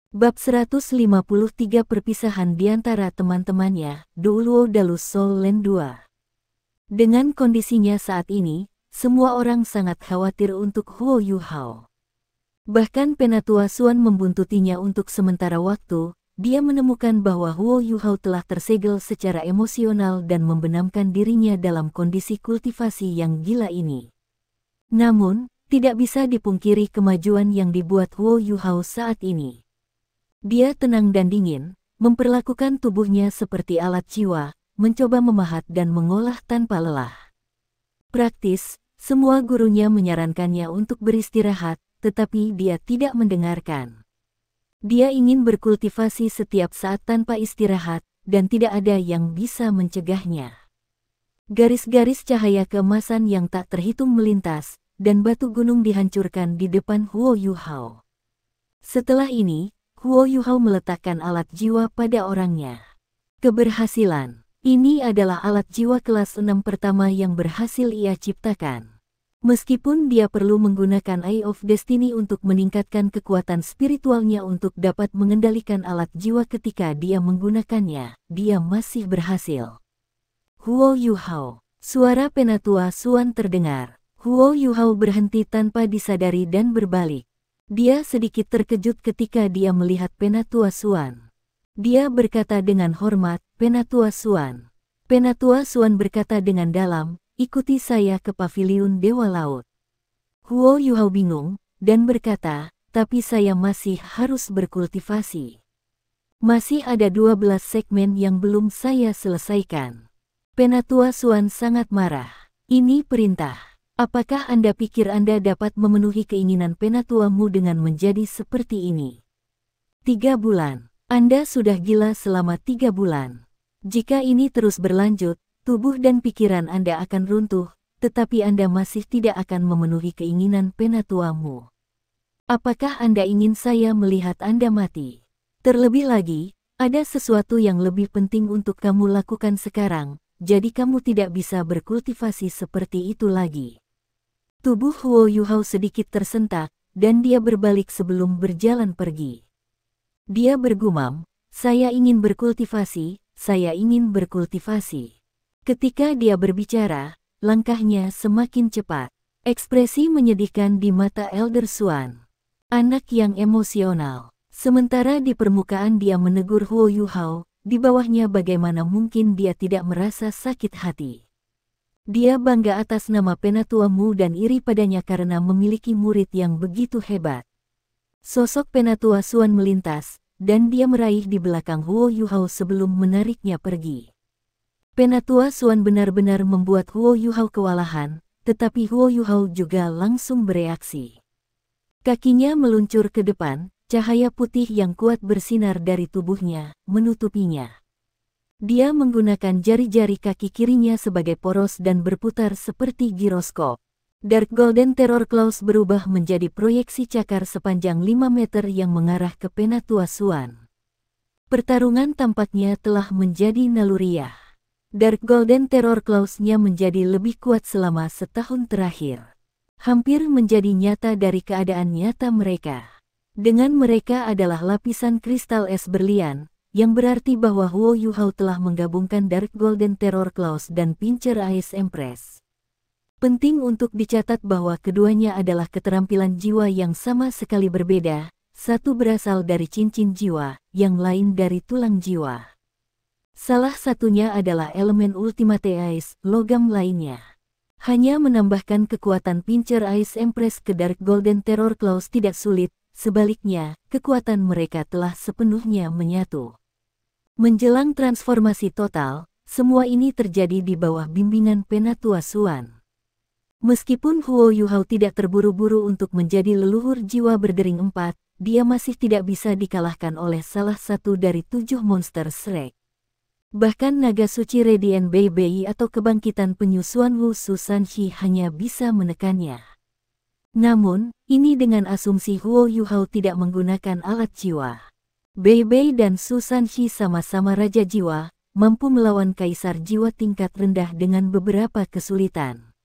Bab 153 Perpisahan di antara teman-temannya, Duuluo Dalus Soul Land 2. Dengan kondisinya saat ini, semua orang sangat khawatir untuk Huo Yuhao. Bahkan Penatua Xuan membuntutinya untuk sementara waktu, dia menemukan bahwa Huo Yuhao telah tersegel secara emosional dan membenamkan dirinya dalam kondisi kultivasi yang gila ini. Namun, tidak bisa dipungkiri kemajuan yang dibuat Huo Yuhao saat ini. Dia tenang dan dingin, memperlakukan tubuhnya seperti alat jiwa, mencoba memahat dan mengolah tanpa lelah. Praktis, semua gurunya menyarankannya untuk beristirahat, tetapi dia tidak mendengarkan. Dia ingin berkultivasi setiap saat tanpa istirahat, dan tidak ada yang bisa mencegahnya. Garis-garis cahaya keemasan yang tak terhitung melintas, dan batu gunung dihancurkan di depan Huo Yuhao. Setelah ini, Huo Yuhao meletakkan alat jiwa pada orangnya. Keberhasilan. Ini adalah alat jiwa kelas 6 pertama yang berhasil ia ciptakan. Meskipun dia perlu menggunakan Eye of Destiny untuk meningkatkan kekuatan spiritualnya untuk dapat mengendalikan alat jiwa ketika dia menggunakannya, dia masih berhasil. Huo Yuhao. Suara Penatua Xuan terdengar. Huo Yuhao berhenti tanpa disadari dan berbalik. Dia sedikit terkejut ketika dia melihat Penatua Xuan. Dia berkata dengan hormat, "Penatua Xuan." Penatua Xuan berkata dengan dalam, "Ikuti saya ke paviliun Dewa Laut." Huo Yuhao bingung, dan berkata, "Tapi saya masih harus berkultivasi. Masih ada 12 segmen yang belum saya selesaikan." Penatua Xuan sangat marah. "Ini perintah. Apakah Anda pikir Anda dapat memenuhi keinginan penatuamu dengan menjadi seperti ini? 3 bulan. Anda sudah gila selama 3 bulan. Jika ini terus berlanjut, tubuh dan pikiran Anda akan runtuh, tetapi Anda masih tidak akan memenuhi keinginan penatuamu. Apakah Anda ingin saya melihat Anda mati? Terlebih lagi, ada sesuatu yang lebih penting untuk kamu lakukan sekarang, jadi kamu tidak bisa berkultivasi seperti itu lagi." Tubuh Huo Yuhao sedikit tersentak, dan dia berbalik sebelum berjalan pergi. Dia bergumam, "Saya ingin berkultivasi, saya ingin berkultivasi." Ketika dia berbicara, langkahnya semakin cepat. Ekspresi menyedihkan di mata Elder Xuan. Anak yang emosional. Sementara di permukaan dia menegur Huo Yuhao, di bawahnya bagaimana mungkin dia tidak merasa sakit hati. Dia bangga atas nama penatuamu dan iri padanya karena memiliki murid yang begitu hebat. Sosok Penatua Xuan melintas, dan dia meraih di belakang Huo Yuhao sebelum menariknya pergi. Penatua Xuan benar-benar membuat Huo Yuhao kewalahan, tetapi Huo Yuhao juga langsung bereaksi. Kakinya meluncur ke depan, cahaya putih yang kuat bersinar dari tubuhnya, menutupinya. Dia menggunakan jari-jari kaki kirinya sebagai poros dan berputar seperti giroskop. Dark Golden Terror Claws berubah menjadi proyeksi cakar sepanjang 5 meter yang mengarah ke Penatua Xuan. Pertarungan tampaknya telah menjadi naluriah. Dark Golden Terror Claws-nya menjadi lebih kuat selama setahun terakhir. Hampir menjadi nyata dari keadaan nyata mereka. Dengan mereka adalah lapisan kristal es berlian, yang berarti bahwa Huo Yuhao telah menggabungkan Dark Golden Terror Claws dan Pincer Ice Empress. Penting untuk dicatat bahwa keduanya adalah keterampilan jiwa yang sama sekali berbeda, satu berasal dari cincin jiwa, yang lain dari tulang jiwa. Salah satunya adalah elemen Ultimate Ice, logam lainnya. Hanya menambahkan kekuatan Pincer Ice Empress ke Dark Golden Terror Claws tidak sulit, sebaliknya, kekuatan mereka telah sepenuhnya menyatu. Menjelang transformasi total, semua ini terjadi di bawah bimbingan Penatua Xuan. Meskipun Huo Yuhao tidak terburu-buru untuk menjadi leluhur jiwa berdering 4, dia masih tidak bisa dikalahkan oleh salah satu dari 7 monster Shrek. Bahkan naga suci Radiant Bei atau kebangkitan penyusuan Wu Su Sanxi hanya bisa menekannya. Namun, ini dengan asumsi Huo Yuhao tidak menggunakan alat jiwa. Bei dan Su Sanxi sama-sama Raja Jiwa, mampu melawan Kaisar Jiwa tingkat rendah dengan beberapa kesulitan.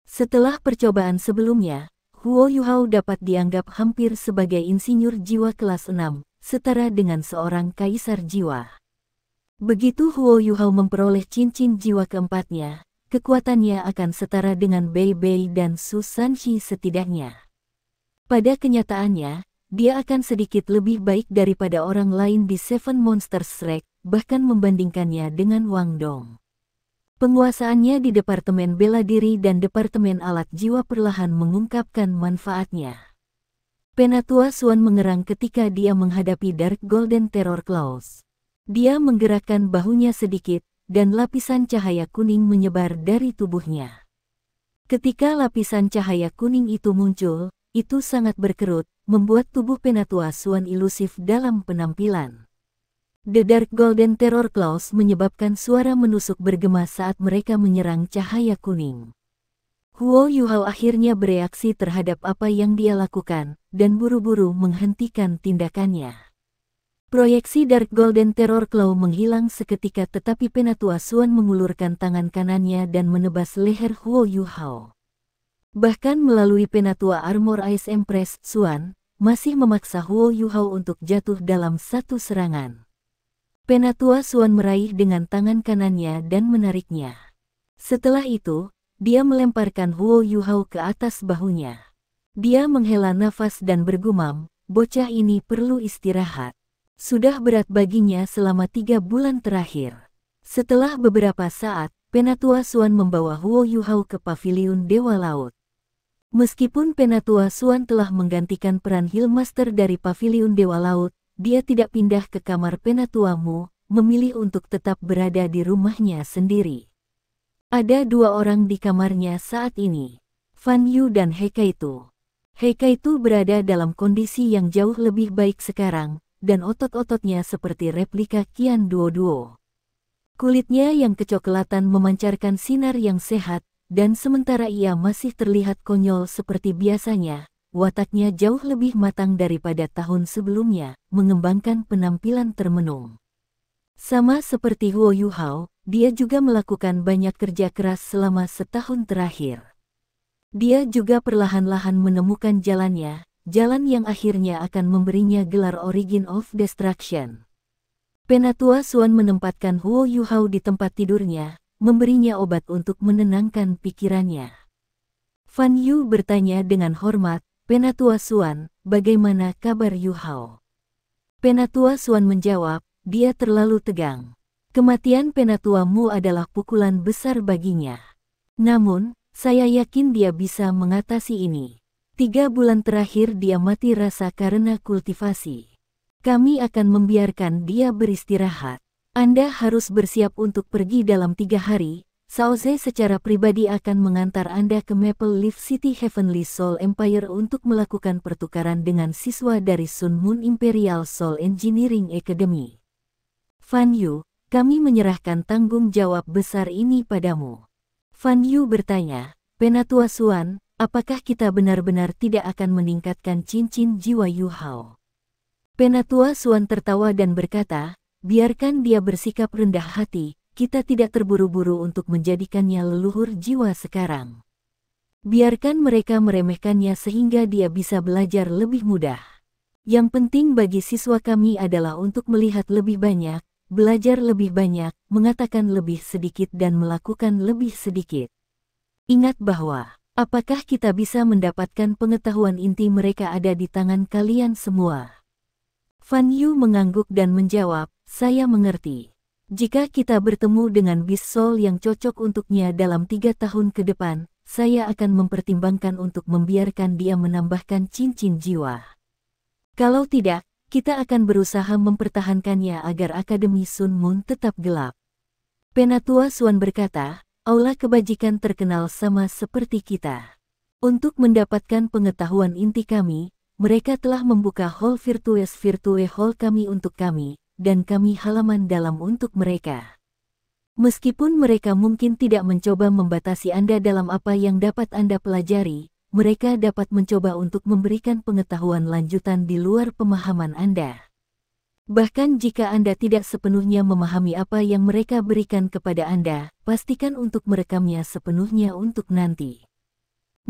Setelah percobaan sebelumnya, Huo Yuhao dapat dianggap hampir sebagai insinyur jiwa kelas 6, setara dengan seorang kaisar jiwa. Begitu Huo Yuhao memperoleh cincin jiwa keempatnya, kekuatannya akan setara dengan Bei Bei dan Su Sanxi setidaknya. Pada kenyataannya, dia akan sedikit lebih baik daripada orang lain di Seven Monsters Rank, bahkan membandingkannya dengan Wang Dong. Penguasaannya di Departemen Bela Diri dan Departemen Alat Jiwa perlahan mengungkapkan manfaatnya. Penatua Xuan mengerang ketika dia menghadapi Dark Golden Terror Claws. Dia menggerakkan bahunya sedikit, dan lapisan cahaya kuning menyebar dari tubuhnya. Ketika lapisan cahaya kuning itu muncul, itu sangat berkerut, membuat tubuh Penatua Xuan ilusif dalam penampilan. The Dark Golden Terror Claws menyebabkan suara menusuk bergema saat mereka menyerang cahaya kuning. Huo Yuhao akhirnya bereaksi terhadap apa yang dia lakukan, dan buru-buru menghentikan tindakannya. Proyeksi Dark Golden Terror Claw menghilang seketika tetapi Penatua Xuan mengulurkan tangan kanannya dan menebas leher Huo Yuhao. Bahkan melalui Penatua Armor Ice Empress, Xuan masih memaksa Huo Yuhao untuk jatuh dalam satu serangan. Penatua Xuan meraih dengan tangan kanannya dan menariknya. Setelah itu, dia melemparkan Huo Yuhao ke atas bahunya. Dia menghela nafas dan bergumam, bocah ini perlu istirahat. Sudah berat baginya selama 3 bulan terakhir. Setelah beberapa saat, Penatua Xuan membawa Huo Yuhao ke paviliun Dewa Laut. Meskipun Penatua Xuan telah menggantikan peran Healmaster dari paviliun Dewa Laut, dia tidak pindah ke kamar Penatua Mu, memilih untuk tetap berada di rumahnya sendiri. Ada 2 orang di kamarnya saat ini, Fan Yu dan He Kaitu. He Kaitu berada dalam kondisi yang jauh lebih baik sekarang, dan otot-ototnya seperti replika Qian Duo. Kulitnya yang kecoklatan memancarkan sinar yang sehat, dan sementara ia masih terlihat konyol seperti biasanya, wataknya jauh lebih matang daripada tahun sebelumnya, mengembangkan penampilan termenung. Sama seperti Huo Yuhao, dia juga melakukan banyak kerja keras selama setahun terakhir. Dia juga perlahan-lahan menemukan jalannya, jalan yang akhirnya akan memberinya gelar Origin of Destruction. Penatua Xuan menempatkan Huo Yuhao di tempat tidurnya, memberinya obat untuk menenangkan pikirannya. Fan Yu bertanya dengan hormat, Penatua Xuan, bagaimana kabar Yuhao? Penatua Xuan menjawab, dia terlalu tegang. Kematian Penatua Mu adalah pukulan besar baginya. Namun, saya yakin dia bisa mengatasi ini. 3 bulan terakhir dia mati rasa karena kultivasi. Kami akan membiarkan dia beristirahat. Anda harus bersiap untuk pergi dalam 3 hari. Saoze secara pribadi akan mengantar Anda ke Maple Leaf City Heavenly Soul Empire untuk melakukan pertukaran dengan siswa dari Sun Moon Imperial Soul Engineering Academy. Fan Yu, kami menyerahkan tanggung jawab besar ini padamu. Fan Yu bertanya, Penatua Xuan, apakah kita benar-benar tidak akan meningkatkan cincin jiwa Yuhao? Penatua Xuan tertawa dan berkata, biarkan dia bersikap rendah hati. Kita tidak terburu-buru untuk menjadikannya leluhur jiwa sekarang. Biarkan mereka meremehkannya sehingga dia bisa belajar lebih mudah. Yang penting bagi siswa kami adalah untuk melihat lebih banyak, belajar lebih banyak, mengatakan lebih sedikit dan melakukan lebih sedikit. Ingat bahwa, apakah kita bisa mendapatkan pengetahuan inti mereka ada di tangan kalian semua? Fan Yu mengangguk dan menjawab, saya mengerti. Jika kita bertemu dengan Beast Soul yang cocok untuknya dalam 3 tahun ke depan, saya akan mempertimbangkan untuk membiarkan dia menambahkan cincin jiwa. Kalau tidak, kita akan berusaha mempertahankannya agar Akademi Sun Moon tetap gelap. Penatua Xuan berkata, aula kebajikan terkenal sama seperti kita. Untuk mendapatkan pengetahuan inti kami, mereka telah membuka Hall Virtue Hall kami untuk kami, dan kami halaman dalam untuk mereka. Meskipun mereka mungkin tidak mencoba membatasi Anda dalam apa yang dapat Anda pelajari, mereka dapat mencoba untuk memberikan pengetahuan lanjutan di luar pemahaman Anda. Bahkan jika Anda tidak sepenuhnya memahami apa yang mereka berikan kepada Anda, pastikan untuk merekamnya sepenuhnya untuk nanti.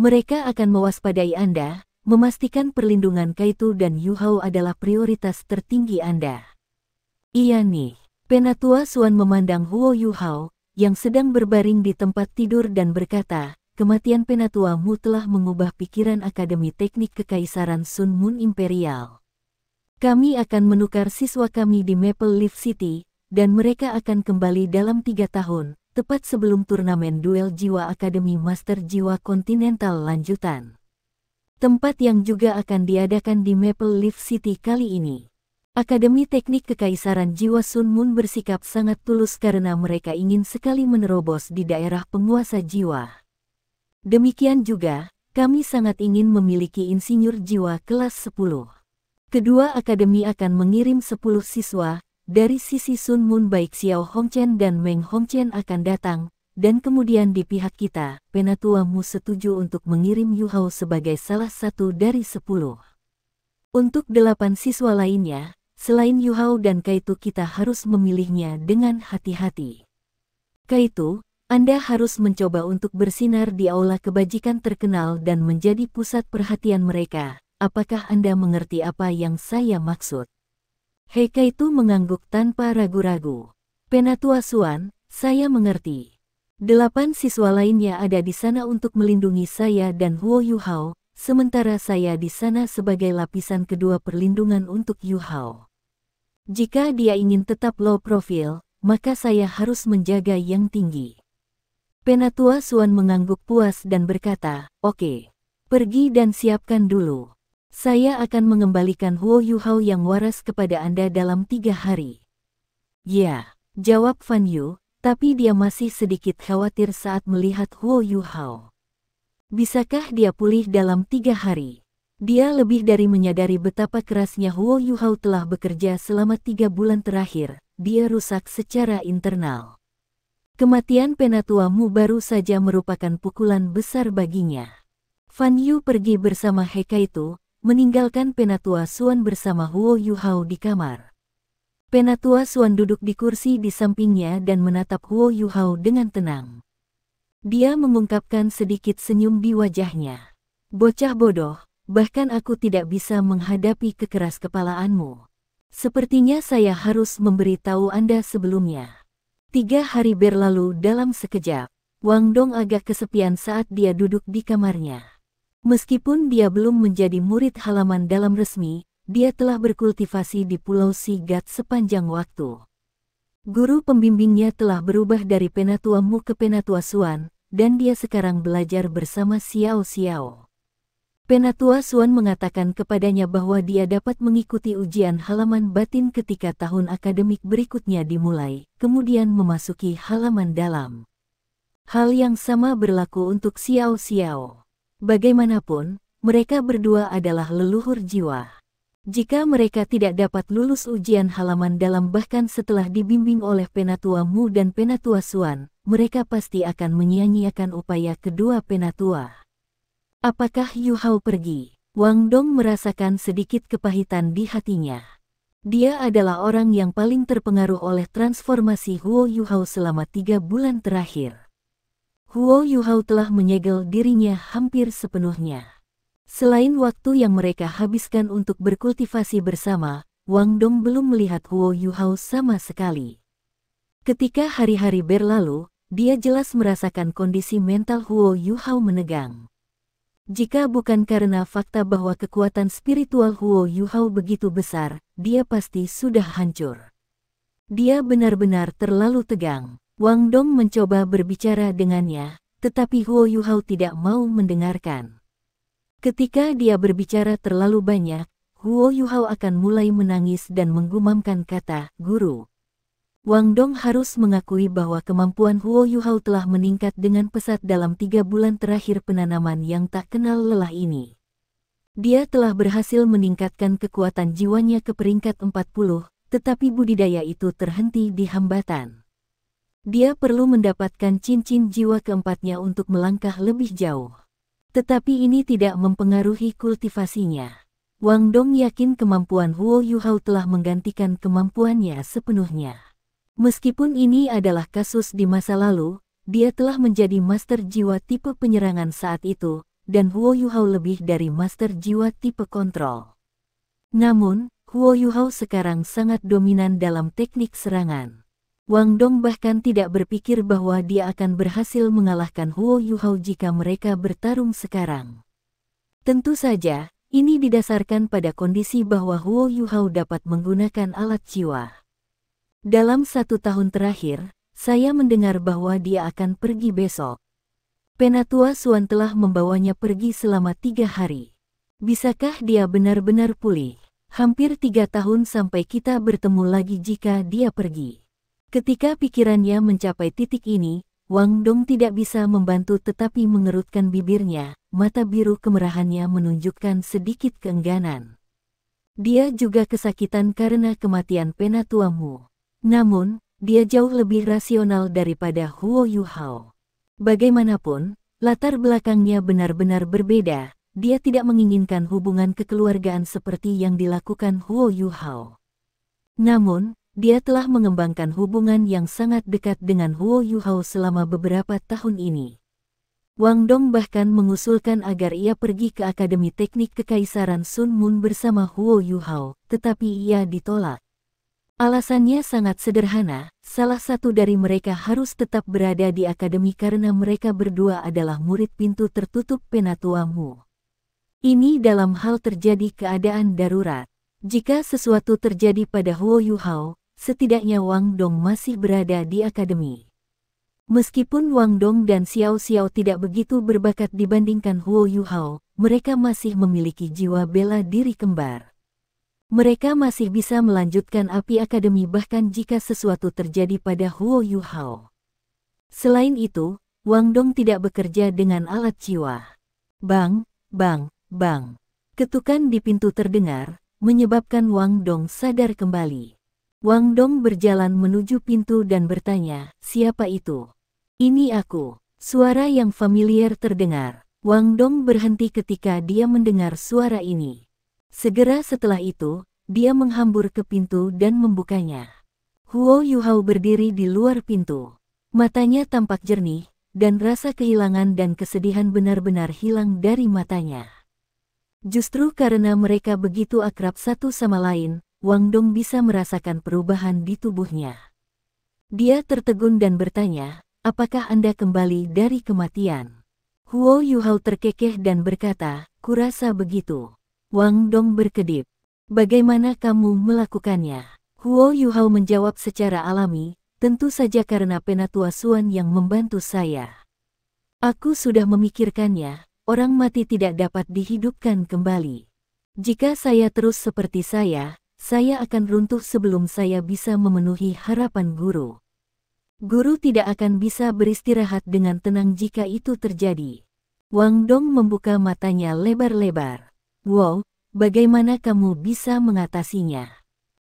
Mereka akan mewaspadai Anda, memastikan perlindungan Kaito dan Yu Hao adalah prioritas tertinggi Anda. Iya nih. Penatua Xuan memandang Huo Yu Hao, yang sedang berbaring di tempat tidur dan berkata, kematian Penatua Mu telah mengubah pikiran Akademi Teknik Kekaisaran Sun Moon Imperial. Kami akan menukar siswa kami di Maple Leaf City, dan mereka akan kembali dalam 3 tahun, tepat sebelum turnamen duel jiwa Akademi Master Jiwa Kontinental lanjutan. Tempat yang juga akan diadakan di Maple Leaf City kali ini. Akademi Teknik Kekaisaran Jiwa Sun Moon bersikap sangat tulus karena mereka ingin sekali menerobos di daerah penguasa jiwa. Demikian juga, kami sangat ingin memiliki insinyur jiwa kelas 10. Kedua akademi akan mengirim 10 siswa, dari sisi Sun Moon baik Xiao Hongchen dan Meng Hongchen akan datang, dan kemudian di pihak kita, Penatua Mu setuju untuk mengirim Yu Hao sebagai salah satu dari 10. Untuk 8 siswa lainnya, selain Yu Hao dan Kaito kita harus memilihnya dengan hati-hati. Kaito, Anda harus mencoba untuk bersinar di aula kebajikan terkenal dan menjadi pusat perhatian mereka. Apakah Anda mengerti apa yang saya maksud? Hei Kaito mengangguk tanpa ragu-ragu. Penatua Xuan, saya mengerti. 8 siswa lainnya ada di sana untuk melindungi saya dan Huo Yu Hao, sementara saya di sana sebagai lapisan kedua perlindungan untuk Yu Hao. Jika dia ingin tetap low profile, maka saya harus menjaga yang tinggi. Penatua Xuan mengangguk puas dan berkata, oke, pergi dan siapkan dulu. Saya akan mengembalikan Huo Yu Hao yang waras kepada Anda dalam 3 hari. Ya, jawab Fan Yu, tapi dia masih sedikit khawatir saat melihat Huo Yu Hao. Bisakah dia pulih dalam 3 hari? Dia lebih dari menyadari betapa kerasnya Huo Yu Hao telah bekerja selama 3 bulan terakhir. Dia rusak secara internal. Kematian Penatua Mu baru saja merupakan pukulan besar baginya. Fan Yu pergi bersama He Kaito, meninggalkan Penatua Xuan bersama Huo Yu Hao di kamar. Penatua Xuan duduk di kursi di sampingnya dan menatap Huo Yu Hao dengan tenang. Dia mengungkapkan sedikit senyum di wajahnya. Bocah bodoh, bahkan aku tidak bisa menghadapi kekeras kepalaanmu. Sepertinya saya harus memberitahu Anda sebelumnya. 3 hari berlalu dalam sekejap. Wang Dong agak kesepian saat dia duduk di kamarnya. Meskipun dia belum menjadi murid halaman dalam resmi, dia telah berkultivasi di Pulau Sigat sepanjang waktu. Guru pembimbingnya telah berubah dari Penatua Mu ke Penatua Xuan, dan dia sekarang belajar bersama Xiao Xiao. Penatua Xuan mengatakan kepadanya bahwa dia dapat mengikuti ujian halaman batin ketika tahun akademik berikutnya dimulai, kemudian memasuki halaman dalam. Hal yang sama berlaku untuk Xiao Xiao. Bagaimanapun, mereka berdua adalah leluhur jiwa. Jika mereka tidak dapat lulus ujian halaman dalam bahkan setelah dibimbing oleh Penatua Mu dan Penatua Xuan, mereka pasti akan menyia-nyiakan upaya kedua Penatua. Apakah Yu Hao pergi? Wang Dong merasakan sedikit kepahitan di hatinya. Dia adalah orang yang paling terpengaruh oleh transformasi Huo Yu Hao selama 3 bulan terakhir. Huo Yu Hao telah menyegel dirinya hampir sepenuhnya. Selain waktu yang mereka habiskan untuk berkultivasi bersama, Wang Dong belum melihat Huo Yu Hao sama sekali. Ketika hari-hari berlalu, dia jelas merasakan kondisi mental Huo Yu Hao menegang. Jika bukan karena fakta bahwa kekuatan spiritual Huo Yu Hao begitu besar, dia pasti sudah hancur. Dia benar-benar terlalu tegang. Wang Dong mencoba berbicara dengannya, tetapi Huo Yu Hao tidak mau mendengarkan. Ketika dia berbicara terlalu banyak, Huo Yu Hao akan mulai menangis dan menggumamkan kata, "Guru." Wang Dong harus mengakui bahwa kemampuan Huo Yu Hao telah meningkat dengan pesat dalam 3 bulan terakhir penanaman yang tak kenal lelah ini. Dia telah berhasil meningkatkan kekuatan jiwanya ke peringkat 40, tetapi budidaya itu terhenti di hambatan. Dia perlu mendapatkan cincin jiwa keempatnya untuk melangkah lebih jauh. Tetapi ini tidak mempengaruhi kultivasinya. Wang Dong yakin kemampuan Huo Yu Hao telah menggantikan kemampuannya sepenuhnya. Meskipun ini adalah kasus di masa lalu, dia telah menjadi master jiwa tipe penyerangan saat itu, dan Huo Yuhao lebih dari master jiwa tipe kontrol. Namun, Huo Yuhao sekarang sangat dominan dalam teknik serangan. Wang Dong bahkan tidak berpikir bahwa dia akan berhasil mengalahkan Huo Yuhao jika mereka bertarung sekarang. Tentu saja, ini didasarkan pada kondisi bahwa Huo Yuhao dapat menggunakan alat jiwa. Dalam 1 tahun terakhir, saya mendengar bahwa dia akan pergi besok. Penatua Suan telah membawanya pergi selama 3 hari. Bisakah dia benar-benar pulih? Hampir 3 tahun sampai kita bertemu lagi jika dia pergi. Ketika pikirannya mencapai titik ini, Wang Dong tidak bisa membantu tetapi mengerutkan bibirnya, mata biru kemerahannya menunjukkan sedikit keengganan. Dia juga kesakitan karena kematian Penatua Mu. Namun, dia jauh lebih rasional daripada Huo Yuhao. Bagaimanapun, latar belakangnya benar-benar berbeda, dia tidak menginginkan hubungan kekeluargaan seperti yang dilakukan Huo Yuhao. Namun, dia telah mengembangkan hubungan yang sangat dekat dengan Huo Yuhao selama beberapa tahun ini. Wang Dong bahkan mengusulkan agar ia pergi ke Akademi Teknik Kekaisaran Sun Mun bersama Huo Yuhao, tetapi ia ditolak. Alasannya sangat sederhana, salah satu dari mereka harus tetap berada di akademi karena mereka berdua adalah murid pintu tertutup Penatua Mu. Ini dalam hal terjadi keadaan darurat. Jika sesuatu terjadi pada Huo Yuhao, setidaknya Wang Dong masih berada di akademi. Meskipun Wang Dong dan Xiao Xiao tidak begitu berbakat dibandingkan Huo Yuhao, mereka masih memiliki jiwa bela diri kembar. Mereka masih bisa melanjutkan api akademi bahkan jika sesuatu terjadi pada Huo Yuhao. Selain itu, Wang Dong tidak bekerja dengan alat jiwa. Bang, bang, bang. Ketukan di pintu terdengar, menyebabkan Wang Dong sadar kembali. Wang Dong berjalan menuju pintu dan bertanya, "Siapa itu?" "Ini aku." Suara yang familiar terdengar. Wang Dong berhenti ketika dia mendengar suara ini. Segera setelah itu, dia menghambur ke pintu dan membukanya. Huo Yuhao berdiri di luar pintu. Matanya tampak jernih, dan rasa kehilangan dan kesedihan benar-benar hilang dari matanya. Justru karena mereka begitu akrab satu sama lain, Wang Dong bisa merasakan perubahan di tubuhnya. Dia tertegun dan bertanya, "Apakah Anda kembali dari kematian?" Huo Yuhao terkekeh dan berkata, "Kurasa begitu." Wang Dong berkedip. "Bagaimana kamu melakukannya?" Huo Yuhao menjawab secara alami, "Tentu saja karena Penatua Suan yang membantu saya. Aku sudah memikirkannya, orang mati tidak dapat dihidupkan kembali. Jika saya terus seperti saya akan runtuh sebelum saya bisa memenuhi harapan guru. Guru tidak akan bisa beristirahat dengan tenang jika itu terjadi." Wang Dong membuka matanya lebar-lebar. "Wow, bagaimana kamu bisa mengatasinya?"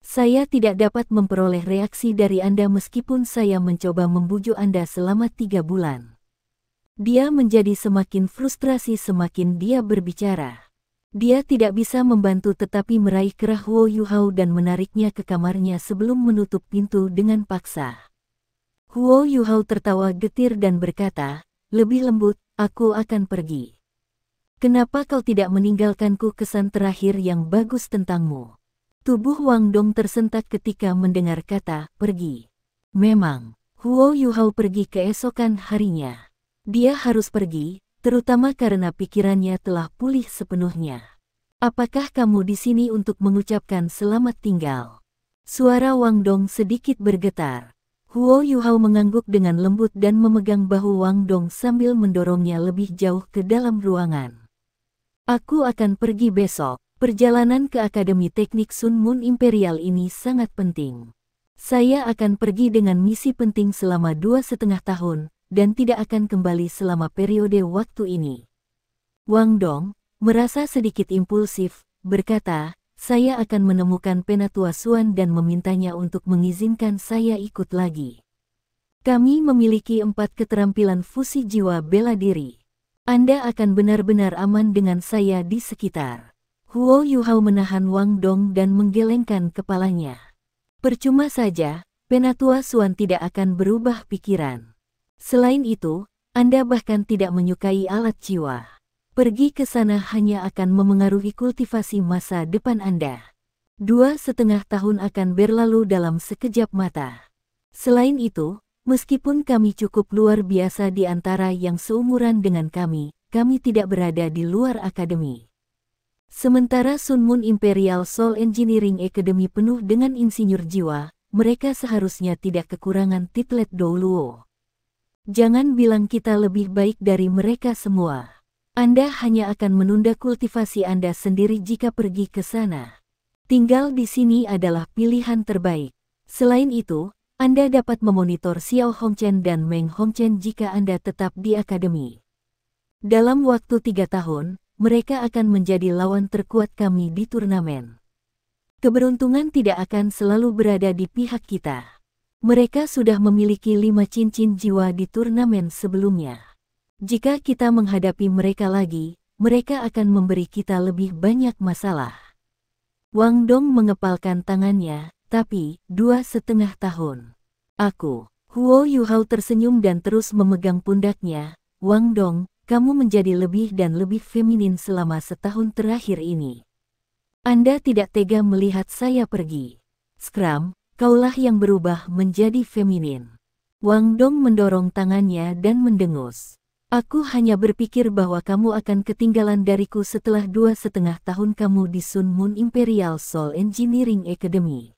"Saya tidak dapat memperoleh reaksi dari Anda meskipun saya mencoba membujuk Anda selama 3 bulan. Dia menjadi semakin frustrasi semakin dia berbicara. Dia tidak bisa membantu tetapi meraih kerah Huo Yuhao dan menariknya ke kamarnya sebelum menutup pintu dengan paksa. Huo Yuhao tertawa getir dan berkata, "Lebih lembut, aku akan pergi. Kenapa kau tidak meninggalkanku kesan terakhir yang bagus tentangmu?" Tubuh Wang Dong tersentak ketika mendengar kata "pergi". Memang, Huo Yuhao pergi keesokan harinya. Dia harus pergi, terutama karena pikirannya telah pulih sepenuhnya. "Apakah kamu di sini untuk mengucapkan selamat tinggal?" Suara Wang Dong sedikit bergetar. Huo Yuhao mengangguk dengan lembut dan memegang bahu Wang Dong sambil mendorongnya lebih jauh ke dalam ruangan. "Aku akan pergi besok. Perjalanan ke Akademi Teknik Sun Mun Imperial ini sangat penting. Saya akan pergi dengan misi penting selama 2,5 tahun, dan tidak akan kembali selama periode waktu ini." Wang Dong, merasa sedikit impulsif, berkata, "Saya akan menemukan Penatua Suan dan memintanya untuk mengizinkan saya ikut lagi. Kami memiliki 4 keterampilan fusi jiwa bela diri. Anda akan benar-benar aman dengan saya di sekitar." Huo Yuhao menahan Wang Dong dan menggelengkan kepalanya. Percuma saja, Penatua Suan tidak akan berubah pikiran. Selain itu, Anda bahkan tidak menyukai alat jiwa. Pergi ke sana hanya akan memengaruhi kultivasi masa depan Anda. 2,5 tahun akan berlalu dalam sekejap mata. Selain itu, meskipun kami cukup luar biasa di antara yang seumuran dengan kami tidak berada di luar akademi. Sementara Sun Moon Imperial Soul Engineering Academy penuh dengan insinyur jiwa, mereka seharusnya tidak kekurangan titlet Douluo. Jangan bilang kita lebih baik dari mereka semua. Anda hanya akan menunda kultivasi Anda sendiri jika pergi ke sana. Tinggal di sini adalah pilihan terbaik. Selain itu, Anda dapat memonitor Xiao Hongchen dan Meng Hongchen jika Anda tetap di akademi. Dalam waktu 3 tahun, mereka akan menjadi lawan terkuat kami di turnamen. Keberuntungan tidak akan selalu berada di pihak kita. Mereka sudah memiliki 5 cincin jiwa di turnamen sebelumnya. Jika kita menghadapi mereka lagi, mereka akan memberi kita lebih banyak masalah. Wang Dong mengepalkan tangannya, tapi 2,5 tahun. Aku, Huo Yuhao tersenyum dan terus memegang pundaknya. Wang Dong, kamu menjadi lebih dan lebih feminin selama setahun terakhir ini. Anda tidak tega melihat saya pergi. Scram, kaulah yang berubah menjadi feminin. Wang Dong mendorong tangannya dan mendengus. Aku hanya berpikir bahwa kamu akan ketinggalan dariku setelah 2,5 tahun kamu di Sun Moon Imperial Soul Engineering Academy.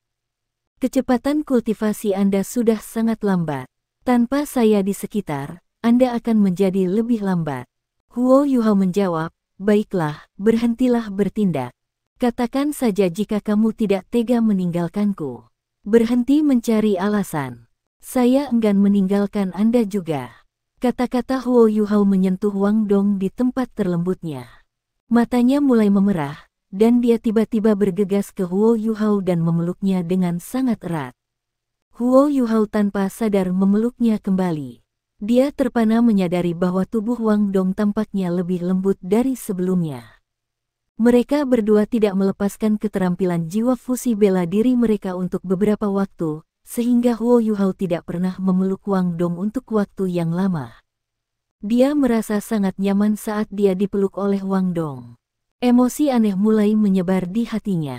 Kecepatan kultivasi Anda sudah sangat lambat. Tanpa saya di sekitar, Anda akan menjadi lebih lambat. Huo Yuhao menjawab, baiklah, berhentilah bertindak. Katakan saja jika kamu tidak tega meninggalkanku. Berhenti mencari alasan. Saya enggan meninggalkan Anda juga. Kata-kata Huo Yuhao menyentuh Wang Dong di tempat terlembutnya. Matanya mulai memerah, dan dia tiba-tiba bergegas ke Huo Yuhao dan memeluknya dengan sangat erat. Huo Yuhao tanpa sadar memeluknya kembali. Dia terpana menyadari bahwa tubuh Wang Dong tampaknya lebih lembut dari sebelumnya. Mereka berdua tidak melepaskan keterampilan jiwa fusi bela diri mereka untuk beberapa waktu, sehingga Huo Yuhao tidak pernah memeluk Wang Dong untuk waktu yang lama. Dia merasa sangat nyaman saat dia dipeluk oleh Wang Dong. Emosi aneh mulai menyebar di hatinya.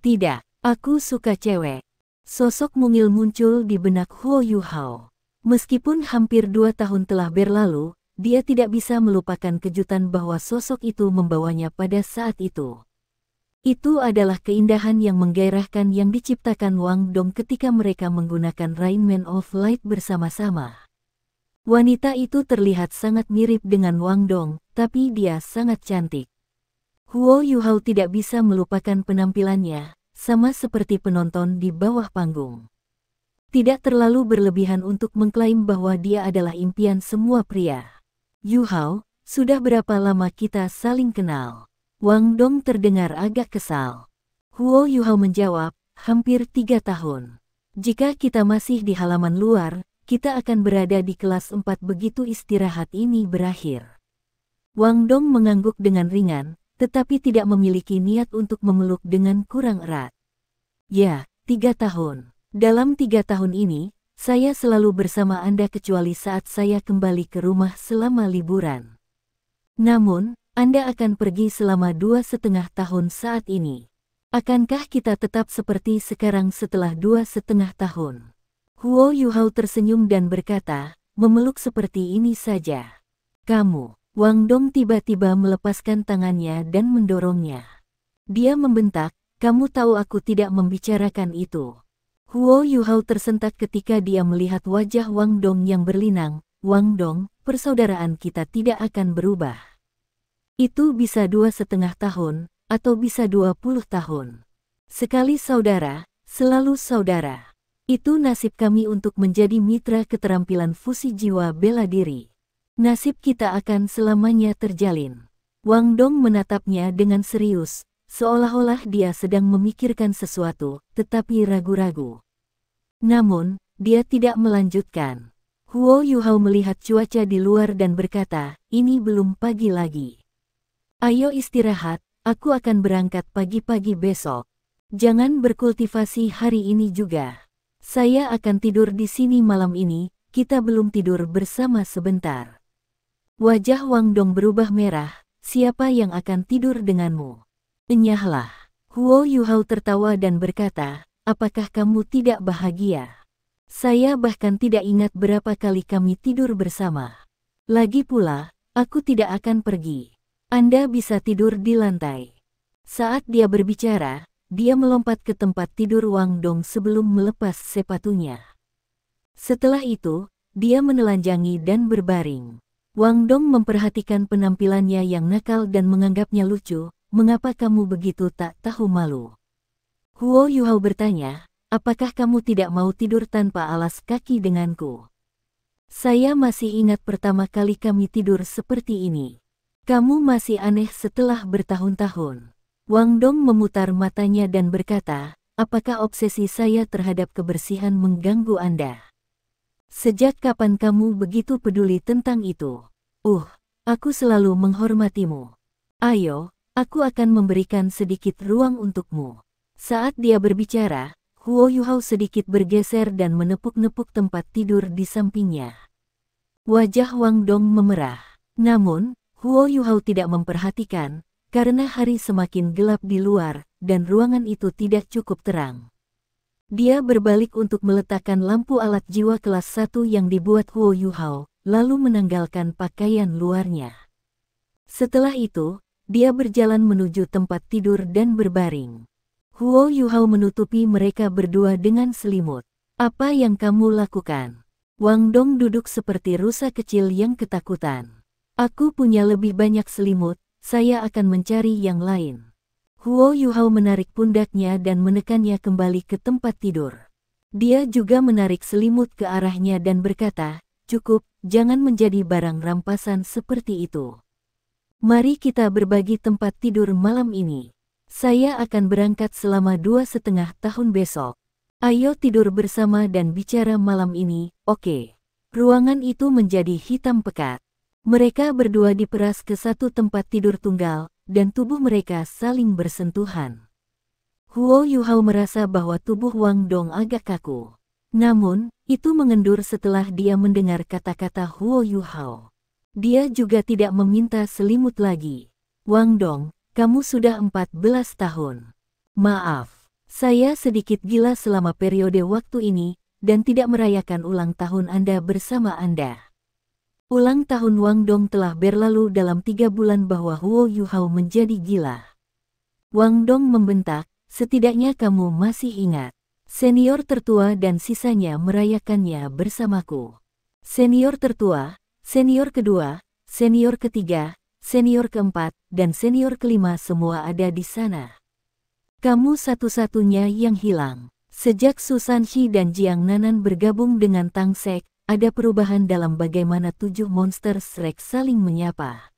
Tidak, aku suka cewek. Sosok mungil muncul di benak Huo Yuhao. Meskipun hampir 2 tahun telah berlalu, dia tidak bisa melupakan kejutan bahwa sosok itu membawanya pada saat itu. Itu adalah keindahan yang menggairahkan yang diciptakan Wang Dong ketika mereka menggunakan Rainman of Light bersama-sama. Wanita itu terlihat sangat mirip dengan Wang Dong, tapi dia sangat cantik. Huo Yuhao tidak bisa melupakan penampilannya, sama seperti penonton di bawah panggung. Tidak terlalu berlebihan untuk mengklaim bahwa dia adalah impian semua pria. Yuhao, sudah berapa lama kita saling kenal? Wang Dong terdengar agak kesal. Huo Yuhao menjawab, hampir 3 tahun. Jika kita masih di halaman luar, kita akan berada di kelas 4 begitu istirahat ini berakhir. Wang Dong mengangguk dengan ringan, tetapi tidak memiliki niat untuk memeluk dengan kurang erat. Ya, 3 tahun. Dalam 3 tahun ini, saya selalu bersama Anda kecuali saat saya kembali ke rumah selama liburan. Namun, Anda akan pergi selama 2,5 tahun saat ini. Akankah kita tetap seperti sekarang setelah 2,5 tahun? Huo Yuhao tersenyum dan berkata, memeluk seperti ini saja. Kamu, Wang Dong tiba-tiba melepaskan tangannya dan mendorongnya. Dia membentak, kamu tahu aku tidak membicarakan itu. Huo Yuhao tersentak ketika dia melihat wajah Wang Dong yang berlinang. Wang Dong, persaudaraan kita tidak akan berubah. Itu bisa 2,5 tahun, atau bisa 20 tahun. Sekali saudara, selalu saudara. Itu nasib kami untuk menjadi mitra keterampilan fusi jiwa bela diri. Nasib kita akan selamanya terjalin. Wang Dong menatapnya dengan serius, seolah-olah dia sedang memikirkan sesuatu, tetapi ragu-ragu. Namun, dia tidak melanjutkan. Huo Yuhao melihat cuaca di luar dan berkata, ini belum pagi lagi. Ayo istirahat, aku akan berangkat pagi-pagi besok. Jangan berkultivasi hari ini juga. Saya akan tidur di sini malam ini, kita belum tidur bersama sebentar. Wajah Wang Dong berubah merah, siapa yang akan tidur denganmu? Enyahlah. Huo Yuhao tertawa dan berkata, apakah kamu tidak bahagia? Saya bahkan tidak ingat berapa kali kami tidur bersama. Lagi pula, aku tidak akan pergi. Anda bisa tidur di lantai. Saat dia berbicara, dia melompat ke tempat tidur Wang Dong sebelum melepas sepatunya. Setelah itu, dia menelanjangi dan berbaring. Wang Dong memperhatikan penampilannya yang nakal dan menganggapnya lucu. Mengapa kamu begitu tak tahu malu? Huo Yuhao bertanya, apakah kamu tidak mau tidur tanpa alas kaki denganku? Saya masih ingat pertama kali kami tidur seperti ini. Kamu masih aneh setelah bertahun-tahun. Wang Dong memutar matanya dan berkata, apakah obsesi saya terhadap kebersihan mengganggu Anda? Sejak kapan kamu begitu peduli tentang itu? Aku selalu menghormatimu. Ayo, aku akan memberikan sedikit ruang untukmu. Saat dia berbicara, Huo Yuhao sedikit bergeser dan menepuk-nepuk tempat tidur di sampingnya. Wajah Wang Dong memerah. Namun, Huo Yuhao tidak memperhatikan, karena hari semakin gelap di luar, dan ruangan itu tidak cukup terang. Dia berbalik untuk meletakkan lampu alat jiwa kelas 1 yang dibuat Huo Yuhao, lalu menanggalkan pakaian luarnya. Setelah itu, dia berjalan menuju tempat tidur dan berbaring. Huo Yuhao menutupi mereka berdua dengan selimut. Apa yang kamu lakukan? Wang Dong duduk seperti rusa kecil yang ketakutan. Aku punya lebih banyak selimut, saya akan mencari yang lain. Huo Yuhao menarik pundaknya dan menekannya kembali ke tempat tidur. Dia juga menarik selimut ke arahnya dan berkata, cukup, jangan menjadi barang rampasan seperti itu. Mari kita berbagi tempat tidur malam ini. Saya akan berangkat selama 2,5 tahun besok. Ayo tidur bersama dan bicara malam ini, oke? Ruangan itu menjadi hitam pekat. Mereka berdua diperas ke satu tempat tidur tunggal, dan tubuh mereka saling bersentuhan. Huo Yuhao merasa bahwa tubuh Wang Dong agak kaku. Namun, itu mengendur setelah dia mendengar kata-kata Huo Yuhao. Dia juga tidak meminta selimut lagi. Wang Dong, kamu sudah 14 tahun. Maaf, saya sedikit gila selama periode waktu ini, dan tidak merayakan ulang tahun Anda bersama Anda. Ulang tahun Wang Dong telah berlalu dalam 3 bulan bahwa Huo Yuhao menjadi gila. Wang Dong membentak, setidaknya kamu masih ingat. Senior tertua dan sisanya merayakannya bersamaku. Senior tertua, senior kedua, senior ketiga, senior keempat, dan senior kelima semua ada di sana. Kamu satu-satunya yang hilang. Sejak Susan Shi dan Jiang Nanan bergabung dengan Tang Sek, ada perubahan dalam bagaimana 7 monster Shrek saling menyapa.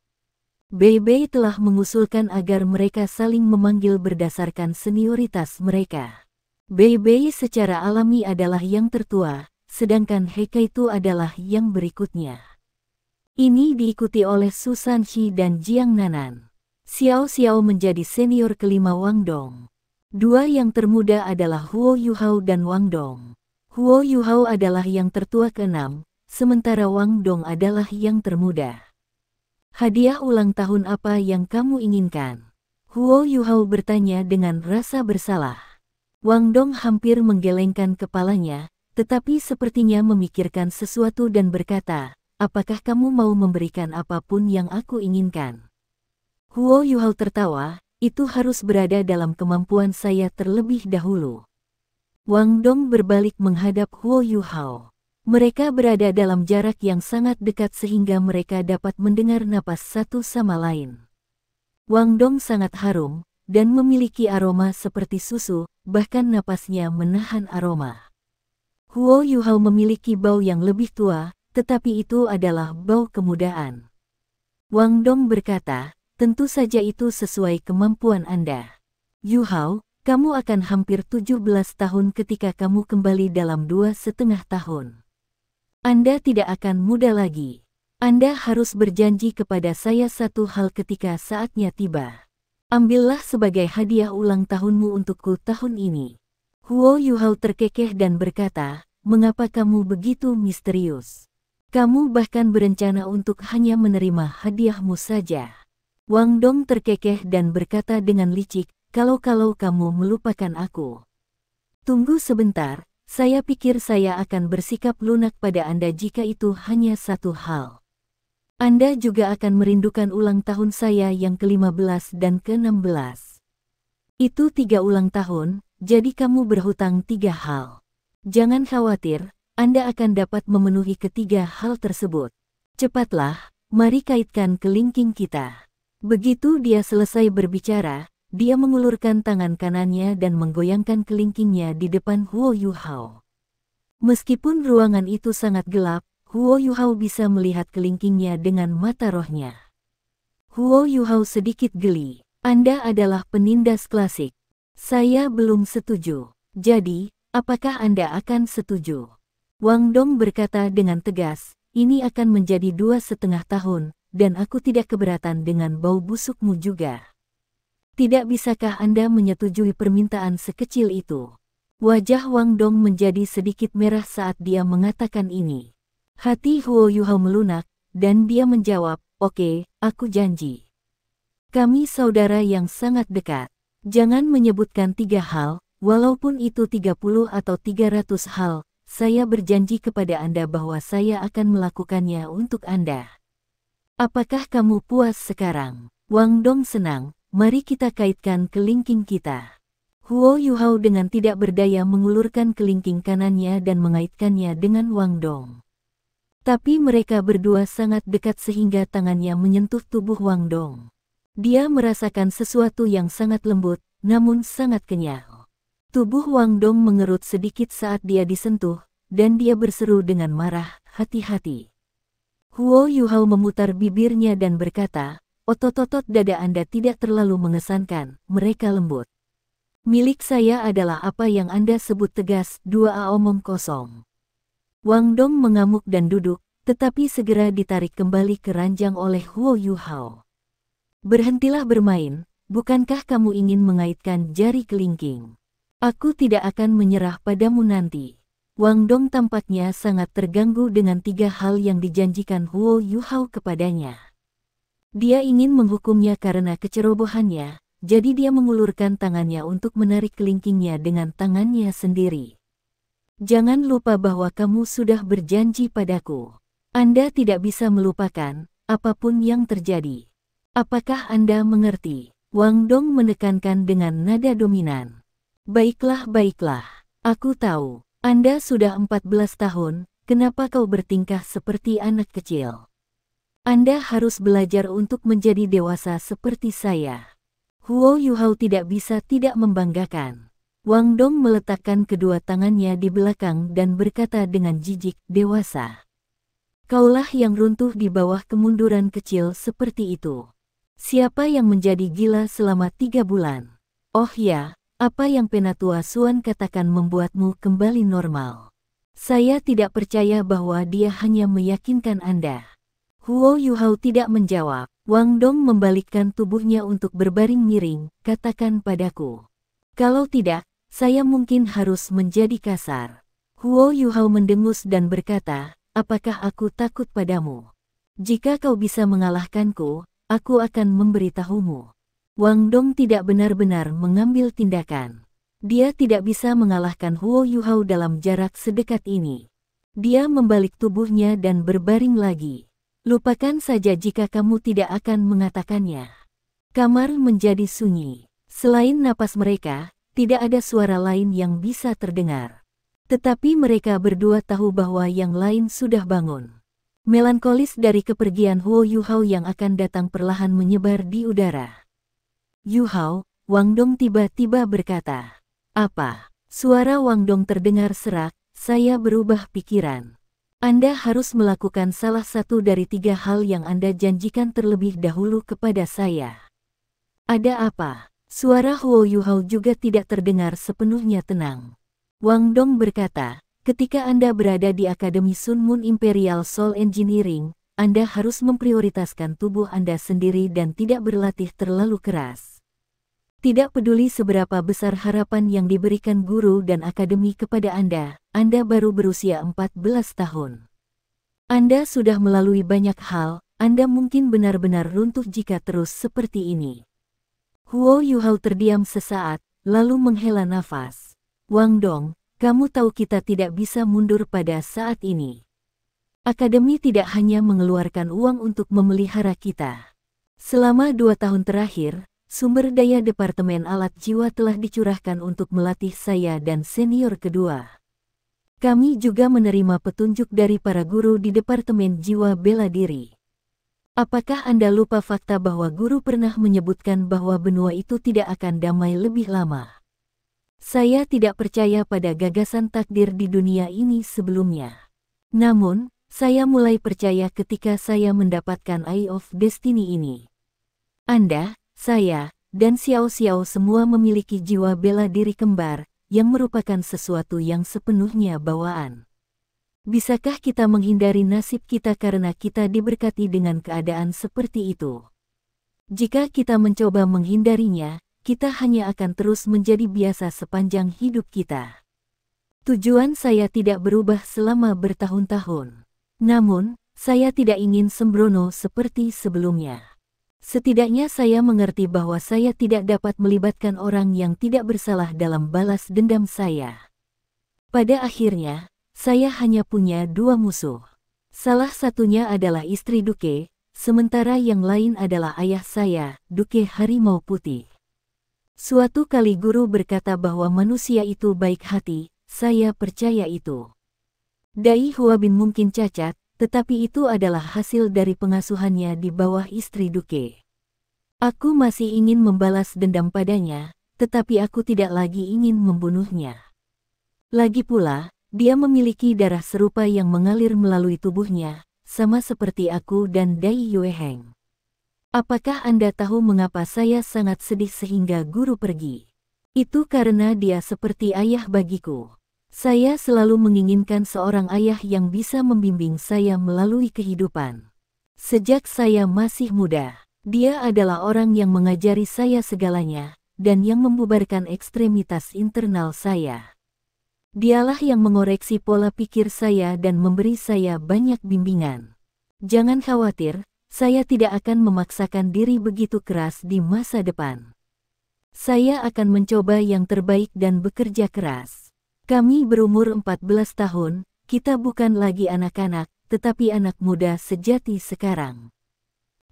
Bei Bei telah mengusulkan agar mereka saling memanggil berdasarkan senioritas mereka. Bei Bei secara alami adalah yang tertua, sedangkan Hekaitu adalah yang berikutnya. Ini diikuti oleh Susan Shi dan Jiang Nanan. Xiao Xiao menjadi senior kelima Wang Dong. 2 yang termuda adalah Huo Yuhao dan Wang Dong. Huo Yuhao adalah yang tertua ke-6, sementara Wang Dong adalah yang termuda. Hadiah ulang tahun apa yang kamu inginkan? Huo Yuhao bertanya dengan rasa bersalah. Wang Dong hampir menggelengkan kepalanya, tetapi sepertinya memikirkan sesuatu dan berkata, apakah kamu mau memberikan apapun yang aku inginkan? Huo Yuhao tertawa, itu harus berada dalam kemampuan saya terlebih dahulu. Wang Dong berbalik menghadap Huo Yuhao. Mereka berada dalam jarak yang sangat dekat sehingga mereka dapat mendengar napas satu sama lain. Wang Dong sangat harum, dan memiliki aroma seperti susu, bahkan napasnya menahan aroma. Huo Yuhao memiliki bau yang lebih tua, tetapi itu adalah bau kemudaan. Wang Dong berkata, tentu saja itu sesuai kemampuan Anda. Yuhao, kamu akan hampir 17 tahun ketika kamu kembali dalam 2,5 tahun. Anda tidak akan muda lagi. Anda harus berjanji kepada saya satu hal ketika saatnya tiba. Ambillah sebagai hadiah ulang tahunmu untukku tahun ini. Huo Yuhao terkekeh dan berkata, mengapa kamu begitu misterius? Kamu bahkan berencana untuk hanya menerima hadiahmu saja. Wang Dong terkekeh dan berkata dengan licik, kalau kamu melupakan aku. Tunggu sebentar, saya pikir saya akan bersikap lunak pada Anda jika itu hanya satu hal. Anda juga akan merindukan ulang tahun saya yang ke-15 dan ke-16. Itu 3 ulang tahun, jadi kamu berhutang 3 hal. Jangan khawatir, Anda akan dapat memenuhi ketiga hal tersebut. Cepatlah, mari kaitkan kelingking kita. Begitu dia selesai berbicara, dia mengulurkan tangan kanannya dan menggoyangkan kelingkingnya di depan Huo Yuhao. Meskipun ruangan itu sangat gelap, Huo Yuhao bisa melihat kelingkingnya dengan mata rohnya. Huo Yuhao sedikit geli. Anda adalah penindas klasik. Saya belum setuju. Jadi, apakah Anda akan setuju? Wang Dong berkata dengan tegas, ini akan menjadi 2,5 tahun, dan aku tidak keberatan dengan bau busukmu juga. Tidak bisakah Anda menyetujui permintaan sekecil itu? Wajah Wang Dong menjadi sedikit merah saat dia mengatakan ini. Hati Huo Yuhao melunak, dan dia menjawab, oke, aku janji. Kami saudara yang sangat dekat. Jangan menyebutkan 3 hal, walaupun itu 30 atau 300 hal, saya berjanji kepada Anda bahwa saya akan melakukannya untuk Anda. Apakah kamu puas sekarang? Wang Dong senang, mari kita kaitkan kelingking kita. Huo Yuhao dengan tidak berdaya mengulurkan kelingking kanannya dan mengaitkannya dengan Wang Dong. Tapi mereka berdua sangat dekat sehingga tangannya menyentuh tubuh Wang Dong. Dia merasakan sesuatu yang sangat lembut, namun sangat kenyal. Tubuh Wang Dong mengerut sedikit saat dia disentuh, dan dia berseru dengan marah, hati-hati. Huo Yuhao memutar bibirnya dan berkata, otot-otot dada Anda tidak terlalu mengesankan, mereka lembut. Milik saya adalah apa yang Anda sebut tegas, 2A omong kosong. Wang Dong mengamuk dan duduk, tetapi segera ditarik kembali ke ranjang oleh Huo Yuhao. Berhentilah bermain, bukankah kamu ingin mengaitkan jari kelingking? Aku tidak akan menyerah padamu nanti. Wang Dong tampaknya sangat terganggu dengan 3 hal yang dijanjikan Huo Yuhao kepadanya. Dia ingin menghukumnya karena kecerobohannya, jadi dia mengulurkan tangannya untuk menarik kelingkingnya dengan tangannya sendiri. Jangan lupa bahwa kamu sudah berjanji padaku. Anda tidak bisa melupakan apapun yang terjadi. Apakah Anda mengerti? Wang Dong menekankan dengan nada dominan. Baiklah, aku tahu. Anda sudah 14 tahun, kenapa kau bertingkah seperti anak kecil? Anda harus belajar untuk menjadi dewasa seperti saya. Huo Yuhao tidak bisa tidak membanggakan. Wang Dong meletakkan kedua tangannya di belakang dan berkata dengan jijik, dewasa. Kaulah yang runtuh di bawah kemunduran kecil seperti itu. Siapa yang menjadi gila selama 3 bulan? Oh ya. Apa yang Penatua Suan katakan membuatmu kembali normal? Saya tidak percaya bahwa dia hanya meyakinkan Anda. Huo Yuhao tidak menjawab. Wang Dong membalikkan tubuhnya untuk berbaring miring, katakan padaku. Kalau tidak, saya mungkin harus menjadi kasar. Huo Yuhao mendengus dan berkata, apakah aku takut padamu? Jika kau bisa mengalahkanku, aku akan memberitahumu. Wang Dong tidak benar-benar mengambil tindakan. Dia tidak bisa mengalahkan Huo Yuhao dalam jarak sedekat ini. Dia membalik tubuhnya dan berbaring lagi. Lupakan saja jika kamu tidak akan mengatakannya. Kamar menjadi sunyi. Selain napas mereka, tidak ada suara lain yang bisa terdengar. Tetapi mereka berdua tahu bahwa yang lain sudah bangun. Melankolis dari kepergian Huo Yuhao yang akan datang perlahan menyebar di udara. Yuhao, Wang Dong tiba-tiba berkata. Apa? Suara Wang Dong terdengar serak, saya berubah pikiran. Anda harus melakukan salah satu dari 3 hal yang Anda janjikan terlebih dahulu kepada saya. Ada apa? Suara Huo Yuhao juga tidak terdengar sepenuhnya tenang. Wang Dong berkata, ketika Anda berada di Akademi Sun Moon Imperial Soul Engineering, Anda harus memprioritaskan tubuh Anda sendiri dan tidak berlatih terlalu keras. Tidak peduli seberapa besar harapan yang diberikan guru dan akademi kepada Anda baru berusia 14 tahun. Anda sudah melalui banyak hal, Anda mungkin benar-benar runtuh jika terus seperti ini. Huo Yuhao terdiam sesaat, lalu menghela nafas. Wang Dong, kamu tahu kita tidak bisa mundur pada saat ini. Akademi tidak hanya mengeluarkan uang untuk memelihara kita. Selama 2 tahun terakhir, sumber daya Departemen Alat Jiwa telah dicurahkan untuk melatih saya dan senior kedua. Kami juga menerima petunjuk dari para guru di Departemen Jiwa Bela Diri. Apakah Anda lupa fakta bahwa guru pernah menyebutkan bahwa benua itu tidak akan damai lebih lama? Saya tidak percaya pada gagasan takdir di dunia ini sebelumnya. Namun, saya mulai percaya ketika saya mendapatkan Eye of Destiny ini. Anda, saya, dan Xiao Xiao semua memiliki jiwa bela diri kembar, yang merupakan sesuatu yang sepenuhnya bawaan. Bisakah kita menghindari nasib kita karena kita diberkati dengan keadaan seperti itu? Jika kita mencoba menghindarinya, kita hanya akan terus menjadi biasa sepanjang hidup kita. Tujuan saya tidak berubah selama bertahun-tahun. Namun, saya tidak ingin sembrono seperti sebelumnya. Setidaknya saya mengerti bahwa saya tidak dapat melibatkan orang yang tidak bersalah dalam balas dendam saya. Pada akhirnya, saya hanya punya 2 musuh. Salah satunya adalah istri Duke, sementara yang lain adalah ayah saya, Duke Harimau Putih. Suatu kali guru berkata bahwa manusia itu baik hati, saya percaya itu. Dai Huabin mungkin cacat, tetapi itu adalah hasil dari pengasuhannya di bawah istri Duke. Aku masih ingin membalas dendam padanya, tetapi aku tidak lagi ingin membunuhnya. Lagi pula, dia memiliki darah serupa yang mengalir melalui tubuhnya, sama seperti aku dan Dai Yueheng. Apakah Anda tahu mengapa saya sangat sedih sehingga guru pergi? Itu karena dia seperti ayah bagiku. Saya selalu menginginkan seorang ayah yang bisa membimbing saya melalui kehidupan. Sejak saya masih muda, dia adalah orang yang mengajari saya segalanya, dan yang membubarkan ekstremitas internal saya. Dialah yang mengoreksi pola pikir saya dan memberi saya banyak bimbingan. Jangan khawatir, saya tidak akan memaksakan diri begitu keras di masa depan. Saya akan mencoba yang terbaik dan bekerja keras. Kami berumur 14 tahun, kita bukan lagi anak-anak, tetapi anak muda sejati sekarang.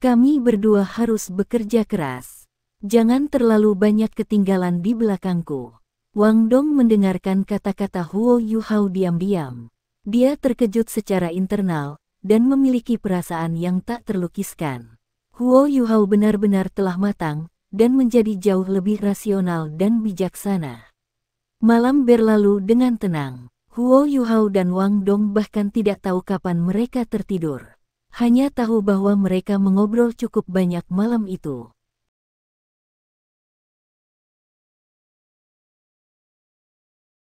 Kami berdua harus bekerja keras. Jangan terlalu banyak ketinggalan di belakangku. Wang Dong mendengarkan kata-kata Huo Yuhao diam-diam. Dia terkejut secara internal, dan memiliki perasaan yang tak terlukiskan. Huo Yuhao benar-benar telah matang, dan menjadi jauh lebih rasional dan bijaksana. Malam berlalu dengan tenang. Huo Yuhao dan Wang Dong bahkan tidak tahu kapan mereka tertidur. Hanya tahu bahwa mereka mengobrol cukup banyak malam itu.